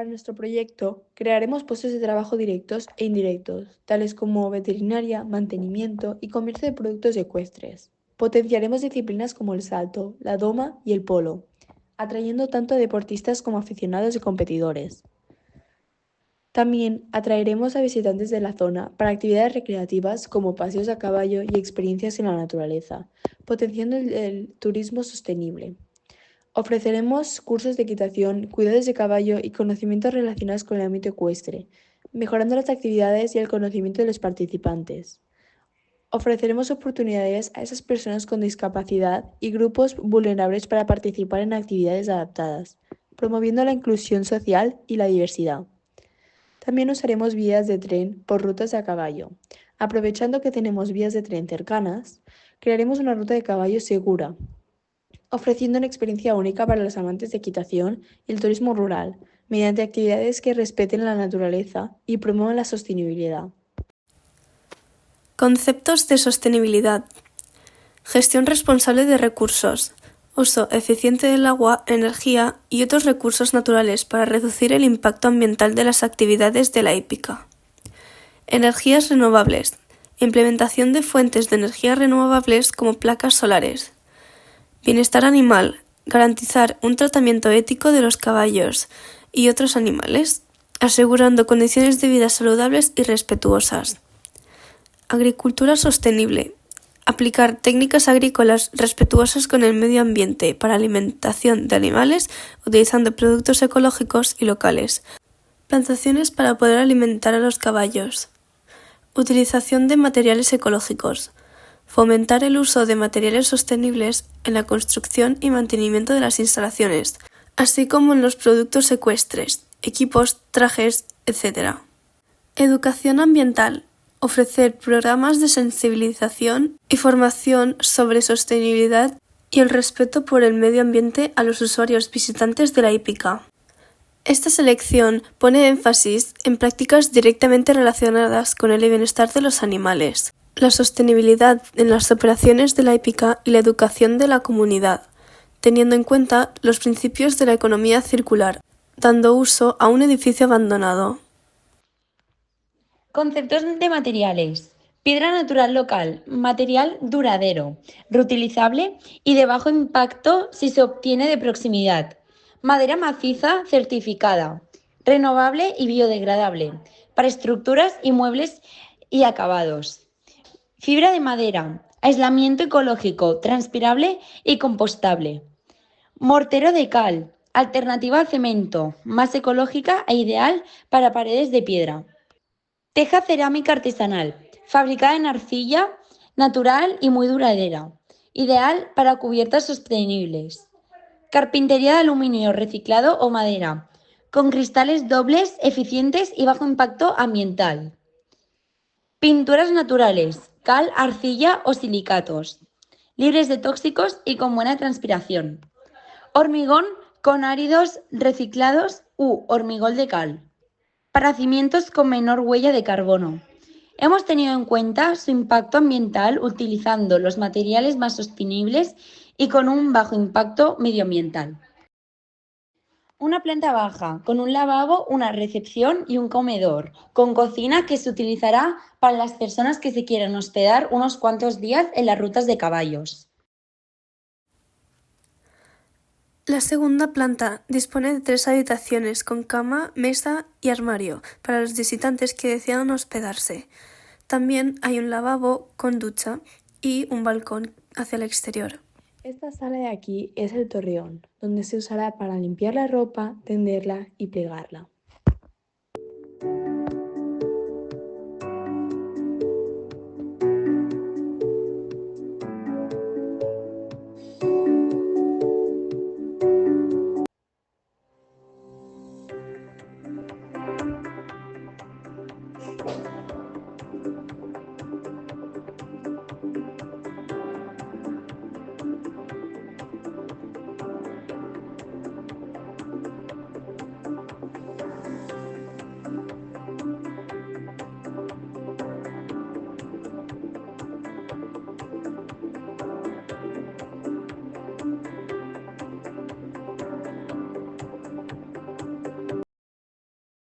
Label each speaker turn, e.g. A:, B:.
A: Para nuestro proyecto, crearemos puestos de trabajo directos e indirectos, tales como veterinaria, mantenimiento y comercio de productos ecuestres. Potenciaremos disciplinas como el salto, la doma y el polo, atrayendo tanto a deportistas como aficionados y competidores. También atraeremos a visitantes de la zona para actividades recreativas como paseos a caballo y experiencias en la naturaleza, potenciando el turismo sostenible. Ofreceremos cursos de equitación, cuidados de caballo y conocimientos relacionados con el ámbito ecuestre, mejorando las actividades y el conocimiento de los participantes. Ofreceremos oportunidades a esas personas con discapacidad y grupos vulnerables para participar en actividades adaptadas, promoviendo la inclusión social y la diversidad. También usaremos vías de tren por rutas a caballo. Aprovechando que tenemos vías de tren cercanas, crearemos una ruta de caballo segura, ofreciendo una experiencia única para los amantes de equitación y el turismo rural, mediante actividades que respeten la naturaleza y promuevan la sostenibilidad.
B: Conceptos de sostenibilidad. Gestión responsable de recursos. Uso eficiente del agua, energía y otros recursos naturales para reducir el impacto ambiental de las actividades de la hípica. Energías renovables. Implementación de fuentes de energía renovables como placas solares. Bienestar animal. Garantizar un tratamiento ético de los caballos y otros animales, asegurando condiciones de vida saludables y respetuosas. Agricultura sostenible. Aplicar técnicas agrícolas respetuosas con el medio ambiente para alimentación de animales utilizando productos ecológicos y locales. Plantaciones para poder alimentar a los caballos. Utilización de materiales ecológicos. Fomentar el uso de materiales sostenibles en la construcción y mantenimiento de las instalaciones, así como en los productos ecuestres, equipos, trajes, etc. Educación ambiental. Ofrecer programas de sensibilización y formación sobre sostenibilidad y el respeto por el medio ambiente a los usuarios visitantes de la hípica. Esta selección pone énfasis en prácticas directamente relacionadas con el bienestar de los animales, la sostenibilidad en las operaciones de la hípica y la educación de la comunidad, teniendo en cuenta los principios de la economía circular, dando uso a un edificio abandonado.
C: Conceptos de materiales. Piedra natural local, material duradero, reutilizable y de bajo impacto si se obtiene de proximidad. Madera maciza certificada, renovable y biodegradable, para estructuras y muebles y acabados. Fibra de madera, aislamiento ecológico, transpirable y compostable. Mortero de cal, alternativa al cemento, más ecológica e ideal para paredes de piedra. Teja cerámica artesanal, fabricada en arcilla, natural y muy duradera, ideal para cubiertas sostenibles. Carpintería de aluminio reciclado o madera, con cristales dobles, eficientes y bajo impacto ambiental. Pinturas naturales, cal, arcilla o silicatos, libres de tóxicos y con buena transpiración. Hormigón con áridos reciclados u hormigón de cal. Para cimientos con menor huella de carbono. Hemos tenido en cuenta su impacto ambiental utilizando los materiales más sostenibles y con un bajo impacto medioambiental. Una planta baja, con un lavabo, una recepción y un comedor, con cocina que se utilizará para las personas que se quieran hospedar unos cuantos días en las rutas de caballos.
B: La segunda planta dispone de 3 habitaciones con cama, mesa y armario para los visitantes que desean hospedarse. También hay un lavabo con ducha y un balcón hacia el exterior.
A: Esta sala de aquí es el torreón, donde se usará para limpiar la ropa, tenderla y plegarla.